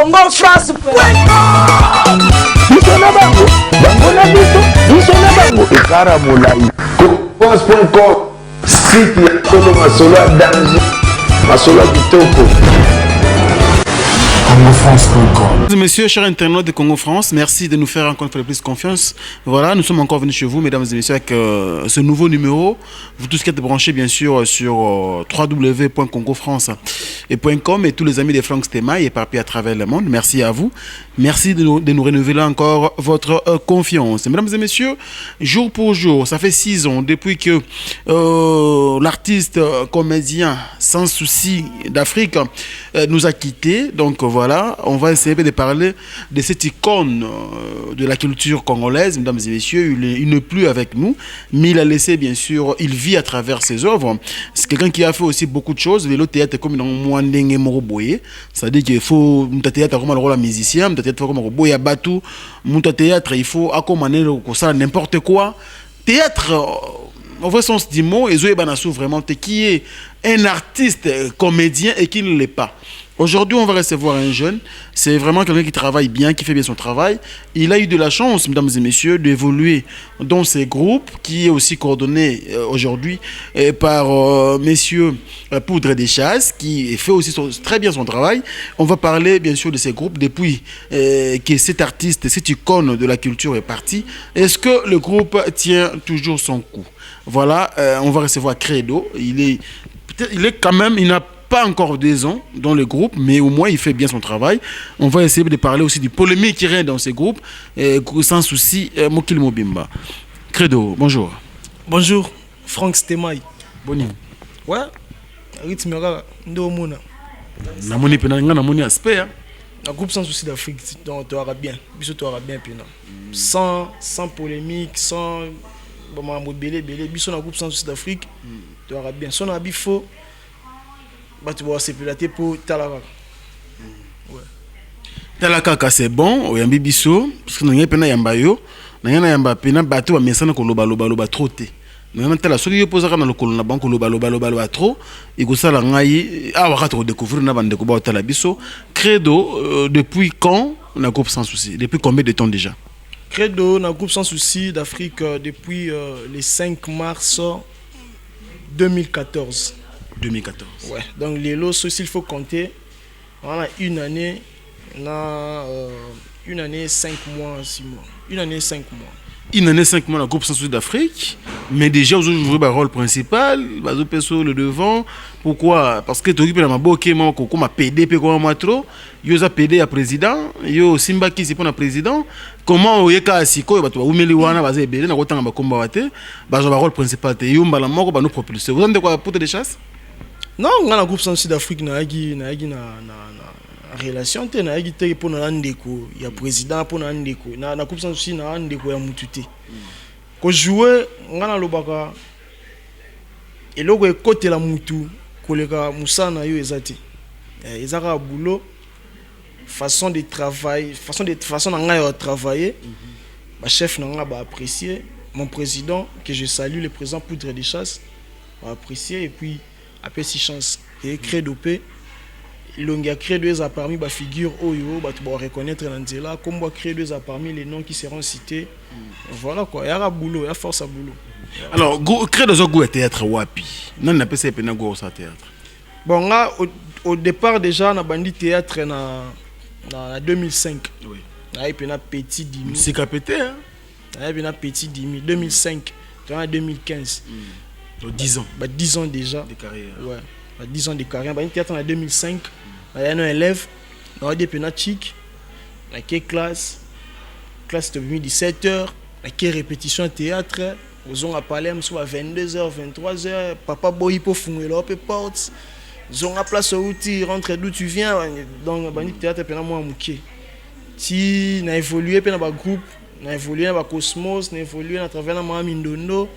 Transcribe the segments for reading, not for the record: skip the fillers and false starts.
Congo France. France.com, site ya Tolo Masolo à danger, Masolo à Kitoko. CongoFrance.com. Messieurs, chers internautes de Congo France, merci de nous faire encore une fois plus confiance. Voilà, nous sommes encore venus chez vous, mesdames et messieurs, avec ce nouveau numéro. Vous tous qui êtes branchés, bien sûr, sur www.congofrance.com et tous les amis des Franck Stema éparpillés à travers le monde. Merci à vous. Merci de nous renouveler encore votre confiance. Mesdames et messieurs, jour pour jour, ça fait 6 ans depuis que l'artiste comédien Sans Souci d'Afrique nous a quittés. Donc voilà, on va essayer de parler de cette icône de la culture congolaise. Mesdames et messieurs, il n'est plus avec nous, mais il a laissé, bien sûr, il vit à travers ses œuvres. C'est quelqu'un qui a fait aussi beaucoup de choses. Le théâtre comme dans Mwandenge Moroboye, c'est-à-dire qu'il faut un théâtre comme le rôle musicien, un théâtre comme Moroboye Batou, un théâtre il faut accompagner ça n'importe quoi. Théâtre, en vrai sens du mot, et Zoé Banassou vraiment qui est un artiste comédien et qui ne l'est pas. Aujourd'hui, on va recevoir un jeune. C'est vraiment quelqu'un qui travaille bien, qui fait bien son travail. Il a eu de la chance, mesdames et messieurs, d'évoluer dans ces groupes, qui est aussi coordonné aujourd'hui par messieurs Poudre des Chasses, qui fait aussi très bien son travail. On va parler bien sûr de ces groupes depuis que cet artiste, cette icône de la culture est parti. Est-ce que le groupe tient toujours son coup? Voilà, on va recevoir Credo. Il est quand même, il n'a pas encore 2 ans dans le groupe, mais au moins il fait bien son travail. On va essayer de parler aussi du polémique qui règne dans ces groupes, Sans Souci, Mokil Mobimba. Credo, bonjour. Bonjour, Franck Stema. Boni. Ouais, rythme rara, ndo mona. Namoni pena nga namoni aspect. Le groupe Sans Souci d'Afrique, donc tu auras bien. Biso tu auras bien pena. Sans polémique, sans belé, biso na groupe Sans Souci d'Afrique, tu auras bien. Son habit faux. Bah tu vas se piloter pour Talaka. Ouais. Talaka c'est bon, oyambi biso parce que nanga pena yamba yo, nanga yamba pena bato ba mesana ko loba trop te. Nanga tala soki yo posaka na lokolo na banko loba trop, ikosala ngai awa ka découvrir na bande ko ba tala biso. Credo depuis quand na groupe Sans Souci? Depuis combien de temps déjà? Credo na groupe Sans Souci d'Afrique depuis le 5 mars 2014. 2014. Ouais, donc les lots, il faut compter. On a une année, 5 mois, 6 mois. Une année, 5 mois. Une année, 5 mois, la groupe Sans Souci d'Afrique. Mais déjà, vous jouez le rôle principal, vous avez sur le devant. Pourquoi? Parce que tu occupes la maboke, comme PDP, comme trop. Vous avez PD à président, vous Simba qui c'est pour le président. Comment vous avez asiko, vous avez umeli wana, vous avez belé, vous avez un rôle principal. Vous avez un rôle propulsé. Vous avez quoi pour des chasses? Non, on a un groupe Sans Souci d'Afrique, na relation, na agi pour na ndeko, il y a président pour na ndeko, na groupe Sans Souci na ndeko ya mutute. Ko jouer, on a lobaka et logo e côté la mutu, koleka musana yo ezati. Ezaka boulot, façon de travail, façon de travailler. Ma chef n'a pas apprécié, mon président que je salue, le président Poudre des Chasses, a apprécié et puis après 6 chances et Credo P il a créé 2 parmi les figures oyo tu vas reconnaître Nanzela comme va créer 2 parmi les noms qui seront cités. Voilà quoi, il y a boulot, il y a force à boulot. Alors Credo zo go théâtre wapi non na pesa pena go sa théâtre. Bon là au départ déjà na bandi théâtre na 2005. Oui. Là pena petit 10 000. C'est capité hein. Là pena petit 10 000 2005 en 2015. 10 ans. 10 ans déjà. De carrière. Ouais. 10 ans de carrière. Bah, théâtre en 2005. Il y a un élève. On a des pénatiques. Il y a classe. Classe de 17h. Il y a répétition théâtre. Ils ont parlé à 22h, 23h. Papa Boy pour fumer là, porte. Ils ont la place où tu rentres, d'où tu viens. Donc, le théâtre est moi mouké. Si on a évolué dans le groupe, on a évolué dans le Cosmos, on a évolué à travers la Mindono.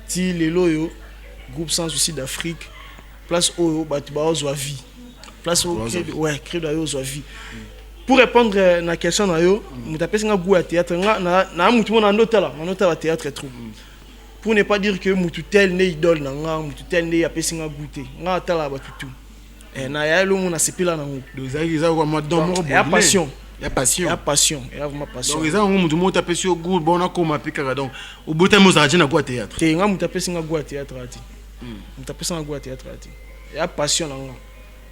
Si les loyaux, groupe Sans Souci d'Afrique, place où tu vas avoir vie. Place où ouais, créer la vie. Pour répondre à la question, je t'appelle un goût à théâtre. Na mutu na nota à théâtre trop. Pour ne pas dire que mutu tel ne idole na nga, mutu tel ne appelle un goûter. Nga tala ba tout. Et na ya lo mona sepela nango. Donc ça quoi moi dans mon ya passion. Ya passion. Ya passion, ya vraiment passion. Donc ça on mutu mo taper sur goût bon na koma pika donc au bout de mo ça na quoi théâtre. Te nga muta pesi nga gwa théâtre ati. Muta pesi nga gwa théâtre ati. Ya passion nango.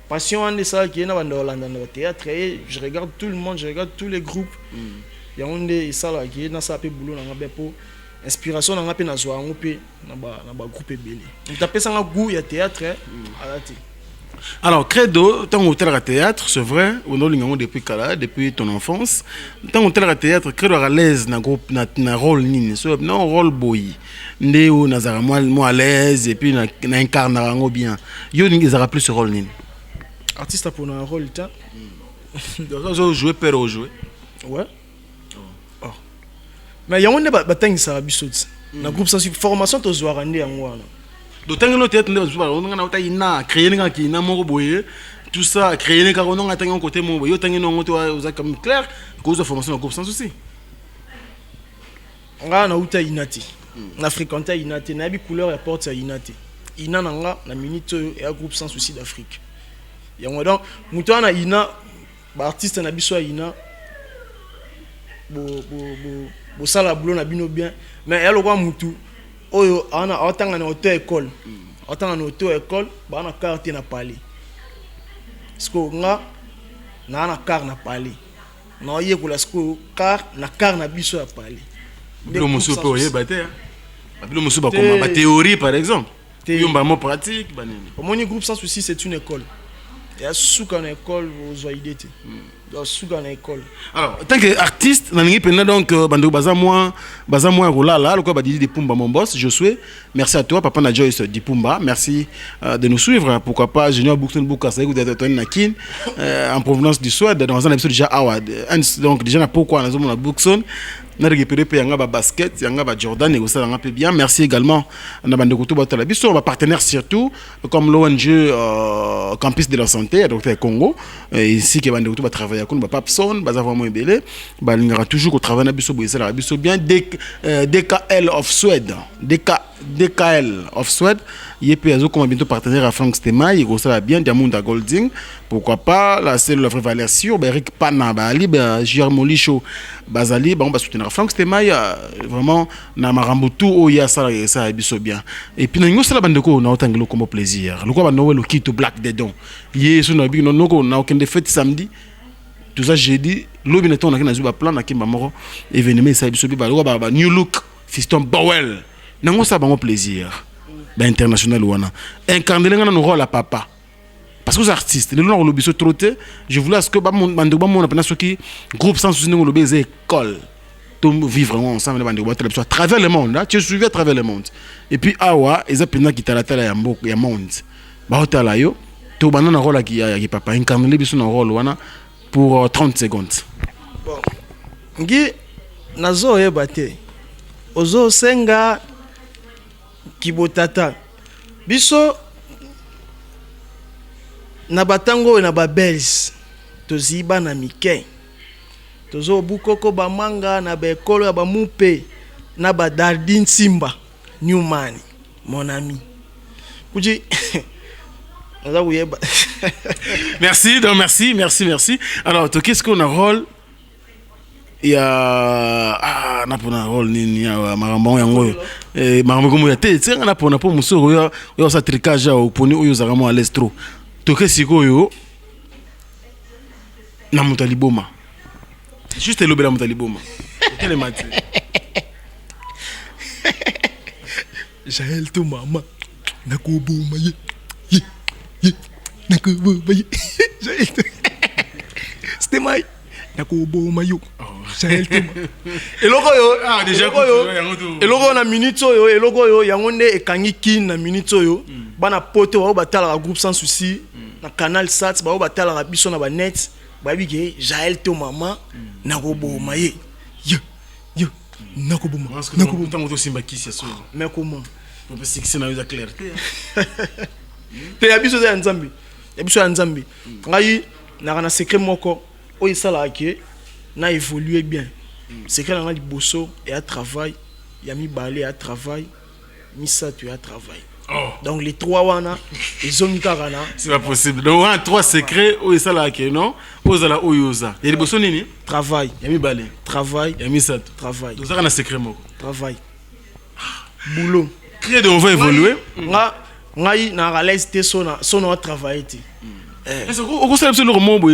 Passion en ça qui est na banda Hollande na théâtre et je regarde tout le monde, je regarde tous les groupes. Ya onde ça là qui est na ça pe boulot na nga po inspiration na nga pe na zo ngo pe na ba groupe ebele. Muta pesi nga goût ya théâtre alati. Alors, Credo, tant que tu es théâtre, c'est vrai, on a depuis Kala, depuis ton enfance. Tant que tu es théâtre, Credo à l'aise dans groupe, dans rôle nini, so non rôle boy. Ndéo nazara moi à l'aise et puis na incarne rango bien. Yo ningi zara plus ce rôle nini. Artiste pour un rôle ta. Donc jouer père au jouer. Ouais. Oh. Mais y a on ba tangi ça bisoti. Na groupe sans formation to zo rande yango wana. Donc tant que le théâtre on a ina créer nga ki na moko boye tout ça créer nga on a tangi côté mo yo tangi no to aux comme clair cause de formation na groupe sans souci. Nga na uta inati. Na fréquenter inati na bi couleur ya porte ya inati. Ina nga na minute ya groupe sans souci d'Afrique. Yango donc muto na ina ba artiste na biso ina bo sala boulot na bino bien mais ya lokwa mutu oyo ana otanga na auto école otanga na auto école ba na carte na pali sko nga na carte na pali na ye ko la sko carte na biso ya pali bilo musu pe oye baté bilo musu ba comme ba théorie par exemple yo ba mo pratique ba nini mon groupe sans souci c'est une école et à souka na école vous idée dans souka na école. Alors tant que artiste na ngi pena donc bando baza moi rolala lokwa ba Didi Pumba mon boss Josué, merci à toi papa na Joyce Dipumba, merci de nous suivre, pourquoi pas Junior Bookson Bukasa ou d'être Nakin en provenance du Suède dans un épisode déjà Awad donc déjà na pourquoi na zomo na Bookson na récupérer pe yanga ba basket yanga ba Jordan et ça nga pe bien. Merci également na bande kutu ba tala biso ba partenaires surtout comme l'ONG Campus de la Santé à Dr Congo ici qui bande kutu ba travailler comme ba Papson ba vraiment belé ba lingara toujours au travail na biso bo ça biso bien DKL of Sweden DKL of Sweden yep azo comme bientôt partenaire à Frank Stema il ça bien Diamond Golding, pourquoi pas la cellule vraie valeur sûre Eric Pana ba ali ba J.R. Molicho bazali ba on va soutenir Frank Stema vraiment na marambutu o ya ça biso bien et puis nous ça la bande ko na otangelo comme plaisir le quoi ba no le kit black dedans yesu na bi no ko na aucun fête samedi tout ça jeudi lobi na tona na zuba plan na kimba moko événement ça biso bi ba new look Fiston Bowell nango ça bango plaisir ba international wana incarner nga na rôle à papa parce que les artistes les gens le trop je voulais ce que ba mon na ce qui groupe sans souci ngo le baiser école tout vivre vraiment ensemble les bandes à travers le monde là tu suivi à travers le monde et puis awa eza pena qui tala tala ya mboko ya monde ba hotala yo to banana rôle qui ya papa incarner biso na rôle wana pour 30 secondes. Bon ngi nazo yebate ozo senga kibotata biso na batango na babels toziba na mike tozo bukoko bamanga na bekolo ya bamupe na badardin simba Newman mon ami kuji merci donc merci alors qu'est-ce qu'on a rôle il y a na pona rôle nini ya marambo yango marambo comme ya te tsenga na pona po musoro yo sa tricage au poni oyo za vraiment à l'estro to que sikoyo na mutaliboma juste le bela mutaliboma quel est matin Jaël to mama nakoboma ye nakoboma ye Jaël c'était mai nakoboma yo Jaël to eloko yo déjà eloko na minute oyo eloko yo yango nde ekangi kin na minute oyo bana poto ba batala groupe sans souci na canal sat ba batala biso na ba net ba bi ke Jaël to mama nakoboma ye yo nakoboma tango to simba kisi so mais comment on peut sixer na yo clarté te ya biso ya nzambi ngai na secret moko o isala ke na évoluer bien secret na liboso et à travail ya mi balé à travail mi ça tu à travail Donc les 3 wana ezongi kaka na c'est pas possible. Donc on a 3 secrets où ça là que non ozala oyoza il y a liboso nini travail ya mibale travail ya misato travail donc ça na secret moko travail boulot Credo on va évoluer ngai na relaise te sona travailler te est-ce que au conseil absolument mobo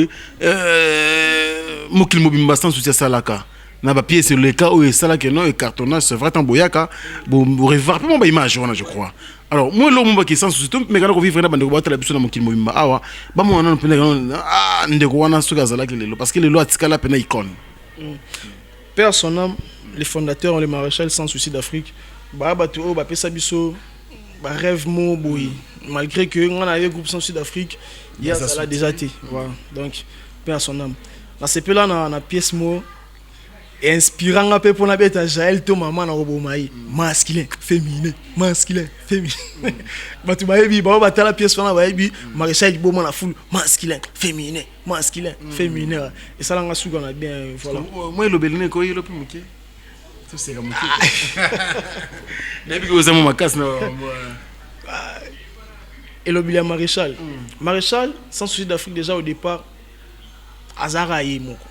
mokil mobimba sans souci salaka na ba pièce sur le cas où ça là que non et cartonnage c'est vrai tant boyaka bo revoir pas mon image je crois. Alors moi le moment qui sans souci tout mais quand on vivre na bande ko batala biso na mokil mobimba awa ba mo na pena ndeko wana suka zala ke lelo parce que lelo atikala pena icône. Père son âme, les fondateurs les maréchal sans souci d'Afrique ba bato o ba pesa biso ba rêve mo boyi malgré que on avait groupe sans souci d'Afrique il y a ça là déjà été voilà donc Père son âme na c'est là na pièce mo inspirant un peu pour la bête à Jaël to maman na robomaï masculin féminin bah tu m'as dit bah la pièce on a baby maréchal bon na foule masculin féminin et ça là on a su qu'on a bien voilà moi le beline ko yelo pi muke tout c'est comme muke nabi ko za mo makas na et le bilan maréchal sans souci d'Afrique déjà au départ Azara yi moko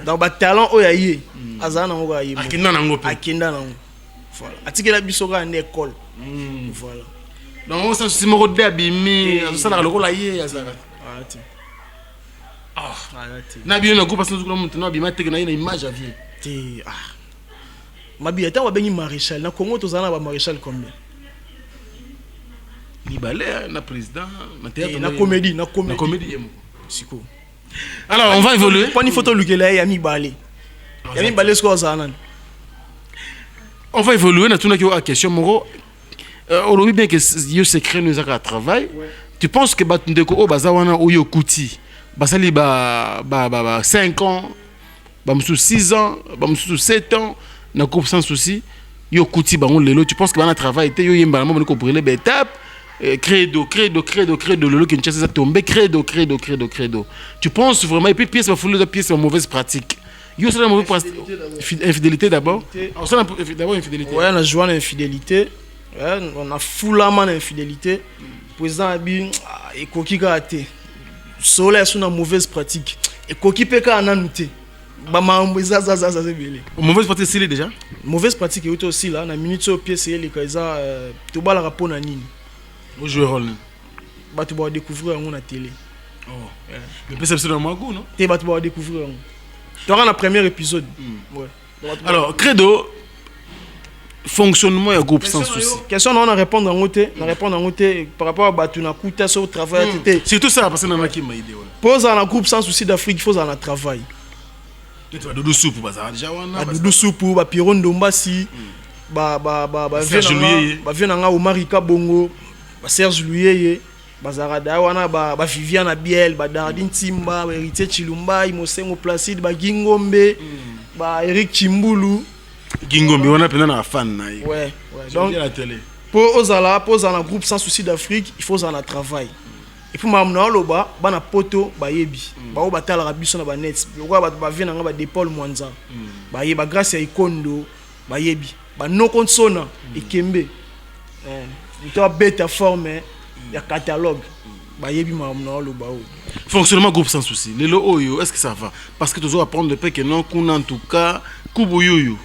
donc ba talent oyaye azana ngo ayi akenda nango voilà atikela biso ka na école voilà donc on sent si moko de abimi ça la lokola ye azara na bien na groupe parce que nous maintenant abima te na image à vie te mabi ata wa bengi maréchal na Congo tozana ba maréchal combien ni balé na président na théâtre na comédie siko. Alors on va évoluer. Pour une photo lukela ya mi balé. Ya mi balé sko zanan. On va évoluer na tuna ki wa question moko. On oublie bien que yo secret nous a travail. Tu penses que batundeko o bazawana o yo kuti. Basali ba 5 ans, ba musu 6 ans, ba musu 7 ans na groupe sans souci. Yo kuti bango lelo, tu penses que bana travail te yo yemba mo ko brûler ba étape. Credo, le qui ne ça tomber, credo. Tu penses vraiment, et puis pièce va fouler de pièce en mauvaise pratique. Il y a une mauvaise pratique. Infidélité d'abord. D'abord infidélité. Ouais, on a joué à l'infidélité. On a foulamment l'infidélité. Président Abi, et Koki Gate. Soleil sur une mauvaise pratique. Et Koki Peka en anouté. Mauvaise pratique, c'est déjà. Mauvaise pratique, et aussi là, on a minute au pied, c'est les Kaisa, tout bas la rapport à Nini. Vous jouez rôle. Bah tu vas découvrir à la télé. Oh. Mais peut-être c'est dans mon goût, non? Tu vas découvrir. Tu auras le premier épisode. Ouais. Alors, Credo, fonctionnement et groupe sans souci. Question on a répondre en côté, par rapport à Batuna Kouta sur travail. C'est tout ça parce que n'a qui m'a idée. Pose un groupe sans souci d'Afrique, il faut un travail. Tu vas doudou soupe bazar déjà wana. Doudou soupe, ba Piron Dombasi, ba viens Omarika Bongo. Serge Luyeye bazarada wana ba Viviane Biel ba Dardine Timba ba Héritier Chilumba Imosengo Placide ba Gingombe ba Eric Chimbulu Gingombe wana pena na fan na ye. Ouais donc la télé pour ozala un groupe sans souci d'Afrique il faut un travail et puis mamna loba bana poto ba yebi ba o batala rabiso na ba net lokwa ba vient nga ba de Paul Mwanza ba yeba grâce à Ikondo ba yebi ba no konsona Ikembe tu as bête forme il y a catalogue bah yebi mamna lo ba fonctionnement groupe sans souci les oyo est-ce que ça va parce que tu dois apprendre le fait que non qu'on en tout cas kubuyoyo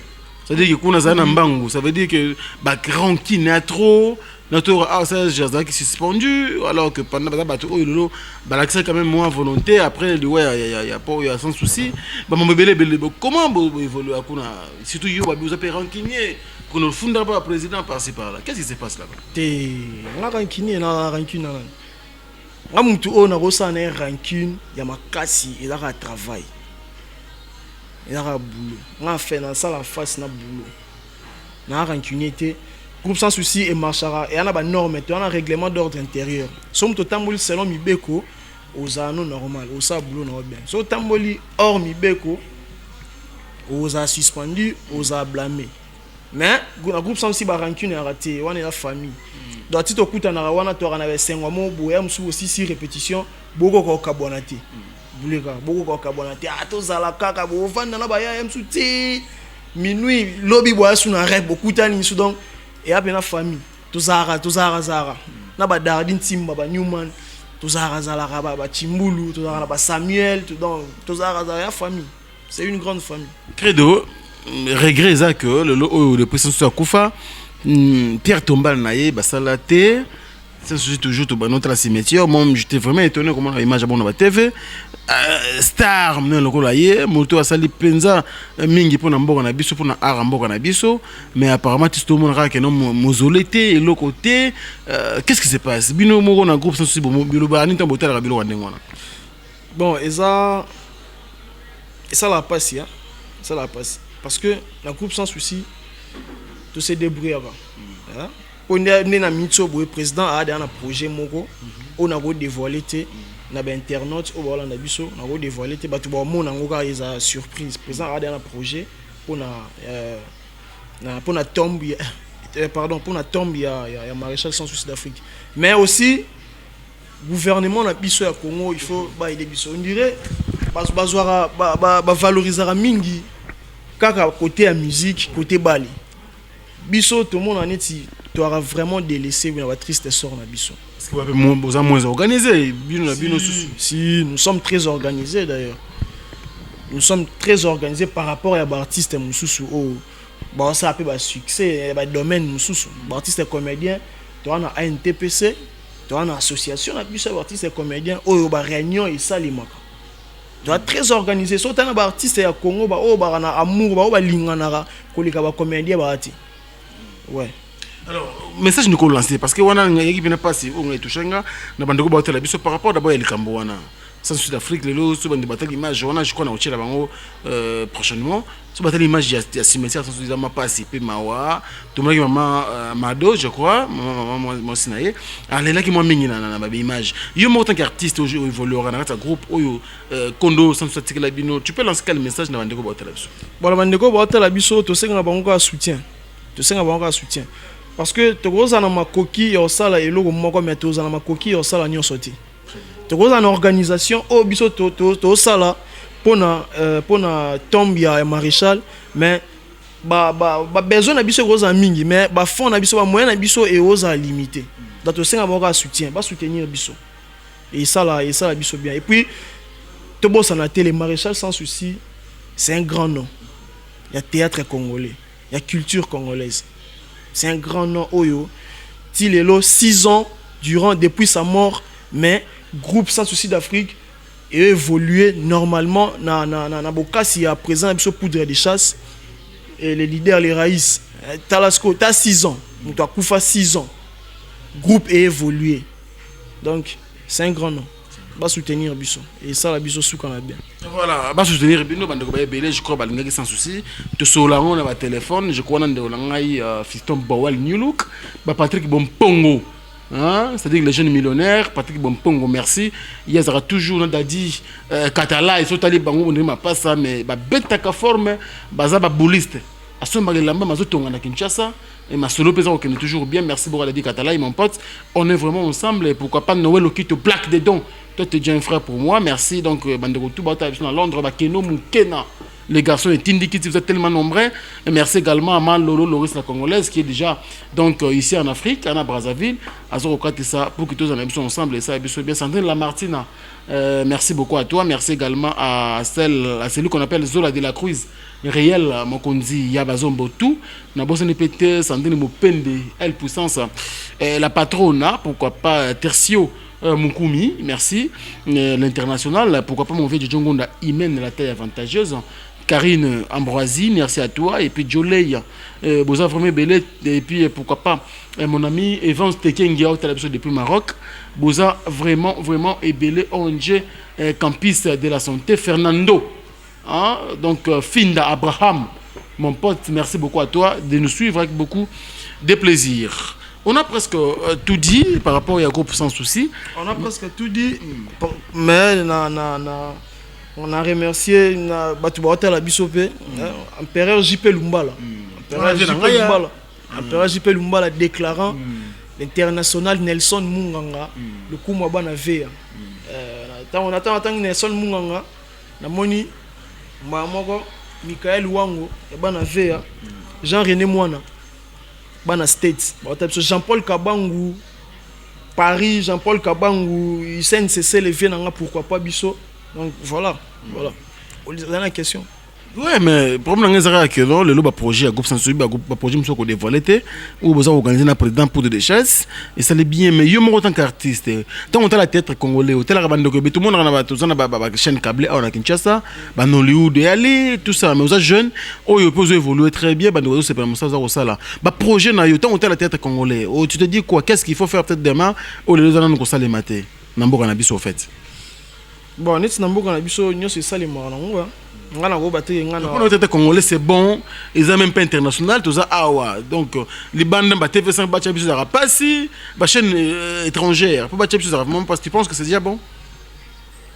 ça veut dire que kuna zana mbangu ça veut dire que ba rancune a trop notre ça Jaza qui suspendu alors que pendant bato oyo lolo ba l'accès quand même moins volonté après ouais il y a pas sans souci ba mbebele comment évoluer kuna surtout yo ba vous avez rancunier qu'on ne fonde pas président par-ci par-là. Qu'est-ce qui se passe là-bas? On a rancune, on a rancune, il y a ma casse, il y a un travail. Il y a un boulot. On a fait dans ça la face, na boulot. On a rancune, groupe sans souci et marchera. Et on a des normes, on a un règlement d'ordre intérieur. Somme to tamboli selon Mibeko, aux anneaux normal, au sa boulot normal. So tamboli hors Mibeko, aux a suspendu, aux a blâmé. Mais le groupe sans aussi rancune raté, on est la famille. Donc si tu écoutes on a 5 mois boya aussi 6 répétitions, beaucoup ko kabonate. Buleka, beaucoup ko kabonate. To zala kaka bo vanda na baya msuti. Minuit lobby boya suna rêve beaucoup tani donc et après la famille. Zara. Na ba Dardin Timba, ba Newman, Zara, ba Chimbulu, ba Samuel, tout Zara, la famille. C'est une grande famille. Credo, regret ça que le président Souakoufa, Pierre Tombal naïe, Basalate, ça c'est toujours tout notre cimetière. Moi, j'étais vraiment étonné comment l'image a bon dans la TV. Star, maintenant le colaïe, moto a sali penza, mingi pour n'amboka na biso, pour na aramboka na biso, mais apparemment tout le monde a que non mausolété et l'autre côté. Qu'est-ce qui se passe? Bino moro na groupe sans souci bon, bilo ba ni tambotel la bilo wandengwana. Bon, et ça la passe, hein. Ça la passe. Parce que le groupe sans souci, tout se débrouille avant. On a un président a un projet Moko, on a dévoilé, on a un internaute, on a dévoilé, on a une surprise. Le président a un projet pour la tombe, pour la tombe, il y a maréchal sans souci d'Afrique. Mais aussi, le gouvernement a biso à Congo, il faut aider biso. On dirait, valoriser la mingi, côté la musique, côté Bali. Biso, tout le monde en est, tu auras vraiment délaissé une triste sort na biso. Est-ce que vous êtes moins organisé? Si, nous sommes très organisés d'ailleurs. Nous sommes très organisés par rapport à l'artiste Moussoussou. Bon, ça a fait un succès, un domaine Moussoussou. L'artiste comédien, tu as un ANTPC, tu as une association d'artistes et comédiens, tu as une réunion et ça, les tu es très organisé. Si tu as un artiste à Congo, tu as un amour, tu as un comédien. Ouais. Alors, message nous lancer parce que on a une équipe n'a pas si on est touché nga na bandeko ba hôtel biso par rapport d'abord à Likambo wana sans Sud Afrique les lots sur bande battle image on a je connais au Tchela bango prochainement sur battle image ya cimetière sans suffisamment pas si pe mawa tout le monde maman Mado je crois maman moi sinaye allez là qui moi mingi na ba image yo moi tant qu'artiste au évoluer na ta groupe oyo kondo sans Sud la bino tu peux lancer quel message na bandeko ba hôtel biso bon bandeko ba hôtel biso to senga bango soutien parce que tu as ma coquille au sala et logo moko mais tu as ma coquille au sala nyon sorti tu as une organisation au biso to sala pour na tombe ya maréchal mais besoin na biso goza mingi mais fond na biso moyen na biso et oza limité donc tu senga bango soutien ba soutenir biso et ça biso bien et puis tu bossa na télé maréchal sans souci c'est un grand nom. Il y a théâtre congolais. Il y a culture congolaise. C'est un grand nom, Oyo. Tilelo, 6 ans depuis sa mort, mais groupe sans souci d'Afrique et évolué normalement. Na Bokasi à présent, il poudre de chasse. Et les leaders, les raïs, Talasco, tu as 6 ans. Tu as Koufa 6 ans. Groupe est évolué. Donc, c'est un grand nom. Va soutenir Bisso. Et ça, la Bisso sous qu'on a bien. Voilà, va soutenir Bisso. Je crois que sans souci. Tu sois là, on a un téléphone. Je crois que on a Fiston Bawal New Look. Patrick Bompongo. C'est-à-dire que les jeunes millionnaires, Patrick Bompongo, merci. Il y a toujours dit Katala, ils sont allés bango, on ne m'a pas ça, mais bête à forme, bazaba bouliste. À ce moment-là, je suis à Kinshasa. Et ma solo pesant qui est toujours bien. Merci beaucoup à la Katala, mon pote. On est vraiment ensemble. Et pourquoi pas Noël qui te plaque des dons. Toi, tu es déjà un frère pour moi. Merci. Donc, Bandego, tout bata à Londres, Bakeno, Moukena. Les garçons et Tindiki, vous êtes tellement nombreux. Et merci également à Mal Lolo, Loris la Congolaise, qui est déjà donc, ici en Afrique, à Brazzaville. À ça pour que tous en aient ensemble. Et ça, c'est bien. Sandrine Lamartina, merci beaucoup à toi. Merci également à celui qu'on appelle Zola de la Cruz. Réel, Mokonzi, Yabazombo, tout. N'a pas besoin péter, Sandrine Mopende, elle puissance. La patronne, pourquoi pas Tertio Mukumi, merci. L'international, pourquoi pas mon vieux Djongonda, Imen, la taille avantageuse. Karine Ambroisie, merci à toi. Et puis Jolei, Boza vraiment belé. Et puis pourquoi pas mon ami Evans Tekengia, depuis Maroc. Boza vraiment et belé ONG Campus de la Santé. Fernando. Donc Finda Abraham, mon pote, merci beaucoup à toi de nous suivre avec beaucoup de plaisir. On a presque tout dit par rapport au groupe sans souci. On a presque tout dit, mais on a remercié Batoubaotel Abissopé, Empereur JP Lumbala. Empereur JP Lumbala déclarant l'international Nelson Munganga, le coup Mabana Vea. On attend Nelson Munganga, la moni. Moko Michael Wango Ebana Vea Jean-René Moana bana States Jean-Paul Kabangu Paris Jean-Paul Kabangu CNCC les viennent pourquoi pas biso donc voilà on a une question. Ouais, mais le problème c'est que le projet groupe sensible groupe projet monsieur ko dévoilé ou besoin organiser un président pour des chaises et ça l'est bien mais yo en tant qu'artiste tant on a la théâtre congolais au théâtre bande tout le monde a chaîne câblée on a Kinshasa ba Hollywood et aller tout ça mais aux jeunes yo peut évoluer très bien bande c'est pas ça ça là ba projet na yo tant on a la théâtre congolais tu te dis quoi qu'est-ce qu'il faut faire peut-être demain ou les gens ko ça les mater na mboka na biso au fait bon net na mboka na biso nyo c'est ça les morts na le théâtre congolais c'est bon, ils ont même pas international, tout ça awa. Donc les bandes de TV5 batcha biso ça pas si, ba chaîne étrangère, pour batcha biso ça vraiment parce que tu penses que c'est déjà bon.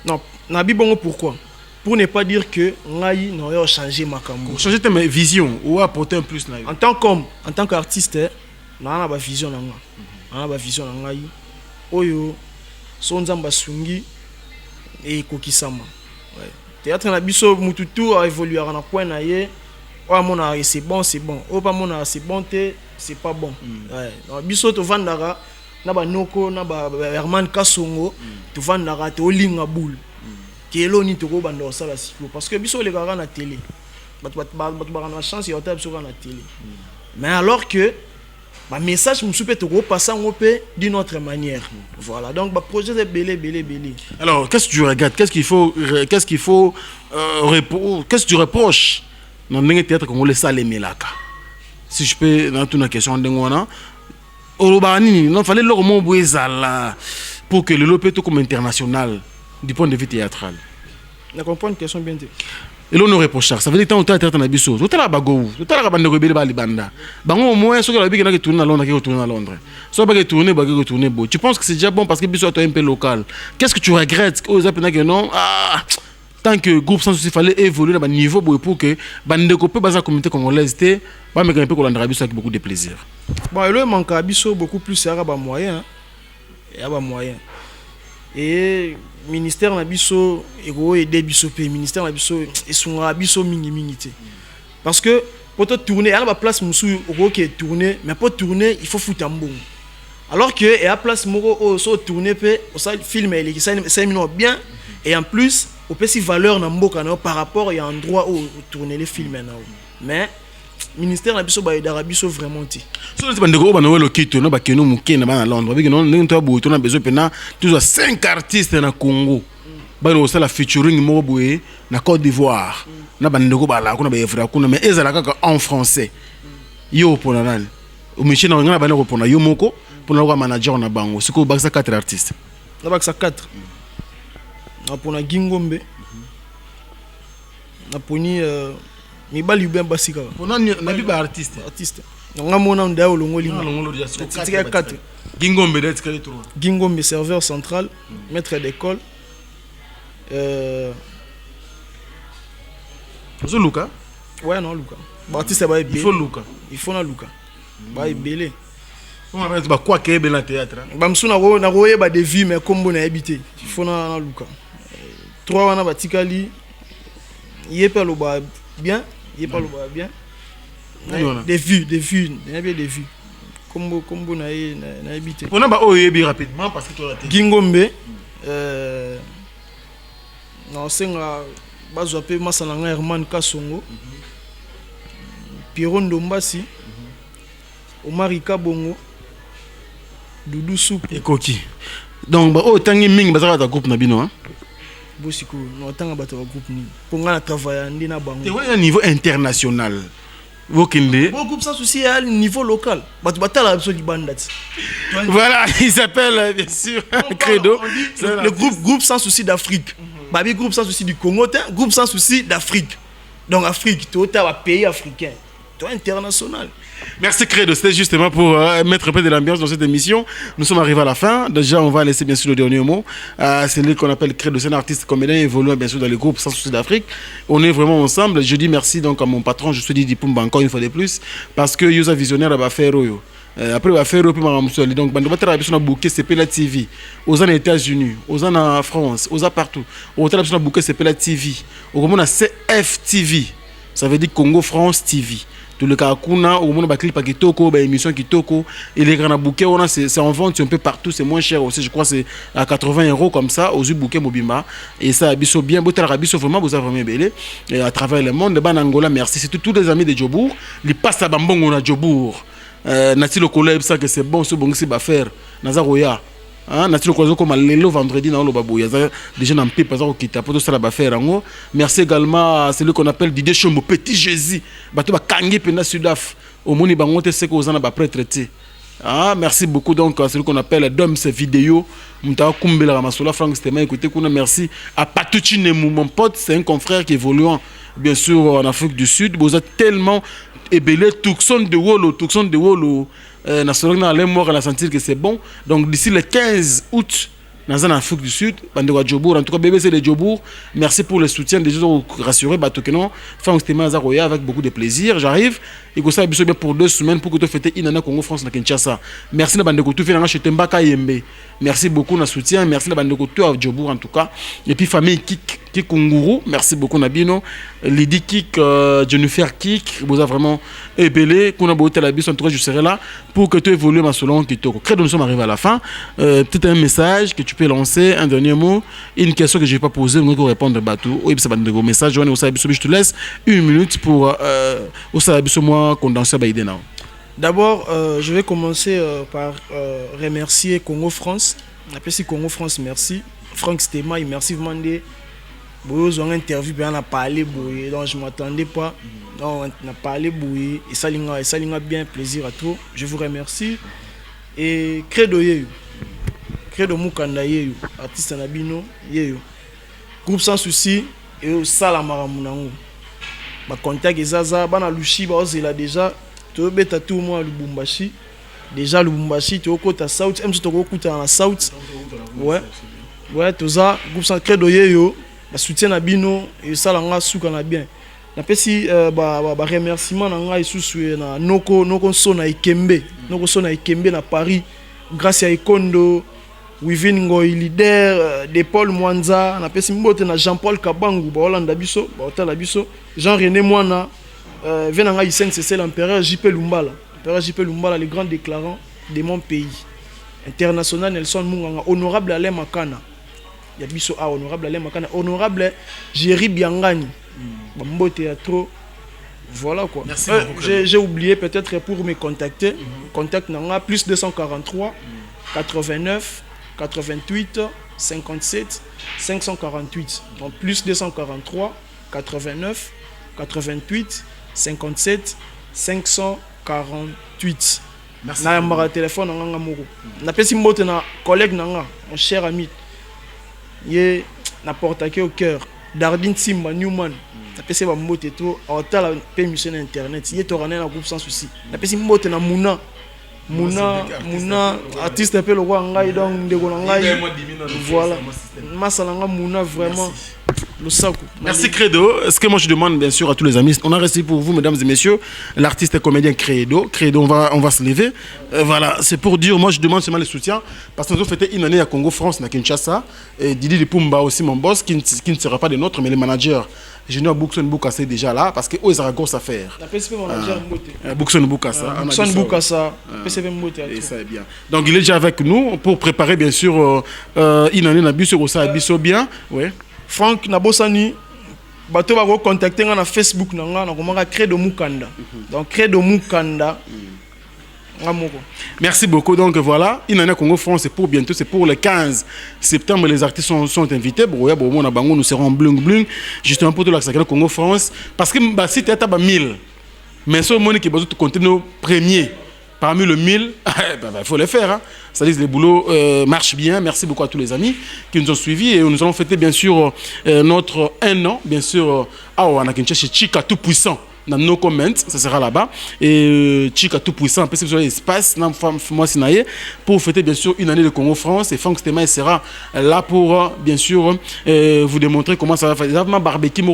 Non, na bi bon pourquoi? Pour ne pas dire que ngai n'a changé ma cambo. Changer ta vision ou apporter un plus na. En tant qu'artiste, na ba vision na nga. Na ba vision na ngai. Oyo sonzamba sungi et kokisama. Ouais. Théâtre na biso mututu a évolué na point na ye o mona c'est bon o pas mona c'est bon c'est pas bon ouais na biso to vandara na ba noko na ba Herman Kasongo to vandara to linga boule kelo ni to ko bando sala siko parce que biso le gara na télé bat na chance ya tape sur na télé mais alors que ba message musu pe to ko passer ngopé d'une autre manière voilà donc ba projet est belé. Alors qu'est-ce que tu regardes qu'est-ce qu'il faut qu'est-ce que tu reproches dans le théâtre congolais ça les melaka si je peux dans toute la question d'engona orobani non fallait leur mot boezala pour que le lopeto comme international du point de vue théâtral. Je comprends une question bien. Et l'on nous reproche ça veut dire tant on théâtre na biso tout la bagou tout la bande rebelle ba libanda bango au moins ce que la bique na que tourner à Londres qui retourner à Londres soit pas que tourner ba que retourner beau tu penses que c'est déjà bon parce que biso est un peu local qu'est-ce que tu regrettes aux appena que non tant que groupe sans souci fallait évoluer à niveau pour que bande copé basa communauté congolaise té ba me un peu colandra biso avec beaucoup de plaisir. Bon le manque à biso beaucoup plus c'est ba moyen et ba moyen et ministère na biso ego aider biso pe ministère na biso esunga biso mingi parce que pour tourner à la place musu ego qui tourner mais pour tourner il faut foutre un bon alors que et à place moko o so tourner pe o ça film et qui 5 minutes bien et en plus au peut si valeur na mboka na par rapport il y a un endroit où tourner les films na mais ministère na biso ba d'Arabie so vraiment ti so les bandeko ba no lokito no ba keno muke na ba na Londres ba keno nto boto na besoin pena toujours 5 artistes na Congo ba no ça la featuring mo boye na Côte d'Ivoire na bandeko ba la kuna ba evra kuna mais ezala kaka en français yo pona nani o michi na ngana ba na pona yo moko pona ko manager na bango siko ba sa 4 artistes na ba sa 4 na pona Gingombe na poni mibali bien basika on a na artiste nga mona ndao longoli tika 4 Gingombe d'être calé trop Gingombe serveur central maître d'école zo Luka ouais non Luka artiste ba il faut Luka il faut na Luka ba belé on va ba quoi que be na théâtre ba msuna na roye ba de vie mais kombo na habité il faut na Luka 3 wana batikali yepelo ba bien il parle bien des vues il y a bien des vues comme na habité on a ba oyebi rapidement parce que tu as Gingombe non senga bazo pe masana nga Herman Kasongo Pierrot Ndombasi Omari Kabongo Doudou Soup et Koki donc ba o tangi mingi bazaka ta groupe na bino hein bosiko no tanga bato groupe ni pour nga travailler ndi na bango et ouais à niveau international Vokinde bon groupe sans souci à niveau local bato batala absolu bandati voilà il s'appelle bien sûr Credo le groupe sans souci d'Afrique babi groupe sans souci du Congo groupe sans souci d'Afrique donc Afrique tout un pays africain tout international. Merci Credo, c'était justement pour mettre un peu de l'ambiance dans cette émission. Nous sommes arrivés à la fin. Déjà, on va laisser bien sûr le dernier mot. C'est lui qu'on appelle Credo, c'est un artiste comédien évoluant bien sûr dans les groupes sans souci d'Afrique. On est vraiment ensemble. Je dis merci donc à mon patron, je suis Didi Pumba encore une fois de plus, parce que Yosa Visionnaire va faire après va faire puis ma donc bande va travailler sur bouquet c'est la TV aux États-Unis aux en France aux partout on travaille sur bouquet c'est la TV au comment on a CFTV ça veut dire Congo France TV Tout le cas, au monde de clip à Kitoko, émission Kitoko, et les grands bouquets, c'est en vente, c'est un peu partout, c'est moins cher aussi, je crois que c'est à 80 € comme ça, aux yeux bouquets Mobimba. Et ça, Abisso bien, Abisso vraiment, vous avez vraiment belé. Et à travers le monde, de Angola, merci. C'est tous les amis de Djobour, ils passent à Bambongo na Djobour. Nati le collègue, ça que c'est bon, ce bon, c'est faire. Nazaroya. Nati le collègue, comme le vendredi, dans le babou. Il y a des gens en pipe, qui tapent tout ça là-bas faire. Merci également à celui qu'on appelle Didier Chombo, Petit Jésus. Bateau va kangi pena Sudaf. Au monde, il va monter ce qu'on a pré-traité. Merci beaucoup donc à celui qu'on appelle Dom ces vidéos. Mouta Kumbela Masola Frank Stema. Écoutez, merci à Patucci Nemou, mon pote, c'est un confrère qui évolue bien sûr en Afrique du Sud. Vous êtes tellement ébélé, Tucson de Wolo. National dans les morts, on a senti que c'est bon. Donc d'ici le 15 août, dans en Afrique du Sud, Bandera Djobour, en tout cas BBC de Djobour, merci pour le soutien des gens rassurés, Batokenon, Franck Stéma Zaroya avec beaucoup de plaisir. J'arrive, et que ça a bien pour 2 semaines pour que tu fêtes Inana Congo France na Kinshasa. Merci na Bandeko tout fait dans chez Tembaka Yembe. Merci beaucoup na soutien, merci na Bandeko tout à Djobour en tout cas. Et puis famille Kik Kunguru, merci beaucoup Nabino. Lydie Kik, Jennifer Kik, vous avez vraiment ébélé. Qu'on a beau la bise, en tout cas je serai là pour que tu évolues ma selon Kitoko. Crée de nous sommes arrivés à la fin. Peut-être un message que tu peux lancer, un dernier mot, une question que je n'ai pas posée, on va répondre bateau. Oui, c'est un message. Je te laisse 1 minute pour moi condenser Baïdena. D'abord, je vais commencer par remercier Congo France. Appelle Congo France, merci. Franck Stema, merci vraiment. Vous avez interview, on a parlé, donc je ne m'attendais pas. Donc, on a parlé, et ça a bien plaisir à tout. Je vous remercie. Et Credo Yeyo. Credo Mukanda Yeyo. Artiste Nabino Yeyo. Groupe Sans Souci et au Salamara Mounango. Ba contact Zaza, Bana Lushi, Bazela déjà. Tu as bêta tout moi Lubumbashi. Déjà Lubumbashi, tu as côté South, même si tu as côté en South. Ouais, tout ça, groupe Sans Credo Yeyo. Ba soutien Nabino et Salanga Souka na bien. Na pesi ba remerciement na ngai susu na noko sona Ikembe. Noko sona Ikembe na Paris. Grâce à Ikondo, Wivin Ngoy leader de Paul Mwanza, na pesi mbote na Jean-Paul Kabangu, ba Hollande biso, ba Otala biso, Jean-René Mwana, venanga Isen c'est l'empereur JP Lumbala. L'empereur JP Lumbala, le grand déclarant de mon pays. International Nelson Munganga, honorable Alain Makana. Ya biso honorable Alain Makana, honorable Jerry Biangani. Bambo Théâtre. Voilà quoi. Merci beaucoup. J'ai oublié peut-être pour me contacter. Contact Nanga plus 243 89 88 57 548. Donc plus 243 89 88 57 548. Merci. Na yamba téléphone Nanga Moro. Na pesi mbote na collègue Nanga, mon cher ami. Yé na portaké au cœur. Dardine Simba Newman. Na pesi ba mbote to awatala pe mission internet. Yé to rané na groupe Sans Souci. Na pesi mbote na Mouna artiste appelle le roi Ngai donc de Ngai. Voilà. Masalanga Mouna vraiment le saco. Merci Credo. Ce que moi je demande bien sûr à tous les amis, on a reçu pour vous mesdames et messieurs l'artiste et comédien Credo. Credo, on va se lever. Voilà, c'est pour dire moi je demande seulement le soutien parce que nous avons fait une année à Congo France à Kinshasa et Didi Lipumba aussi mon boss qui ne sera pas de nôtre mais le manager. Junior Boukson Boukassa est déjà là parce que eux ils ont une grosse affaire. La PCP manager Boukson Boukassa. Boukson Boukassa. PCP Mbote. Et ça est bien. Donc il est déjà avec nous pour préparer bien sûr une année na biso ko ça biso bien. Ouais. Franck Nabosani bato ba ko contacter na Facebook na nga na komanga Credo Mukanda. Donc Credo Mukanda. Merci beaucoup. Donc voilà, une année Congo France, c'est pour bientôt, c'est pour le 15 septembre. Les artistes sont invités. Nous serons bling bling justement pour tout l'accès Congo France. Parce que si tu as 1000, mais ce monde qui va compter nos premiers parmi le 1000, il faut le faire. Hein. Ça dit que le boulot marche bien. Merci beaucoup à tous les amis qui nous ont suivis. Et nous allons fêter bien sûr notre 1 an, bien sûr, on a chez Chika tout puissant. Dans nos comments, ça sera là-bas. Et Chika tout puissant, parce que vous avez espace, pour fêter bien sûr une année de Congo France. Et Franck Stema sera là pour bien sûr vous démontrer comment ça va faire. Déjà, barbecue,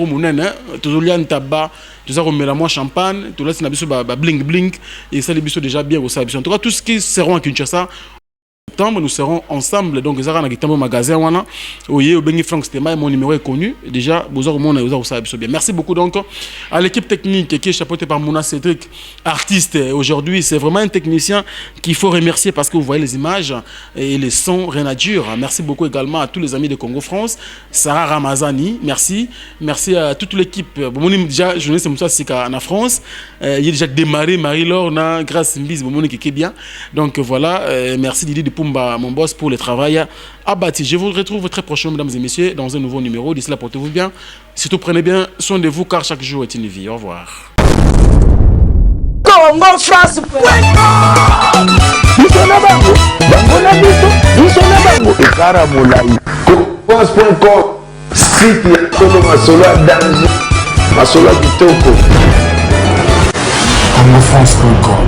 toujours lian tabac, tout ça, on met la moi champagne, tout là, c'est bling bling. Et ça, les bisous déjà bien au service. En tout cas, tout ce qui seront à Kinshasa. Nous serons ensemble. Donc, nous avons un magasin. Oui, Frank Stema, mon numéro est connu. Déjà, merci beaucoup donc à l'équipe technique qui est chapeautée par Mouna Cédric, artiste. Aujourd'hui, c'est vraiment un technicien qu'il faut remercier parce que vous voyez les images et les sons, rien à dire. Merci beaucoup également à tous les amis de Congo France. Sarah Ramazani, merci. Merci à toute l'équipe. Déjà, je sais Moussa Sika en France. Il a déjà démarré Marie-Laure, grâce Mbiz, qui est bien. Donc voilà, merci Didi de Pumba, mon boss, pour le travail abattu. Je vous retrouve très prochainement, mesdames et messieurs, dans un nouveau numéro. D'ici là, portez-vous bien. Surtout, prenez bien soin de vous, car chaque jour est une vie. Au revoir. Congo France. France.com, site ya Tolo Masolo ya danger, Masolo ya kitoko. CongoFrance.com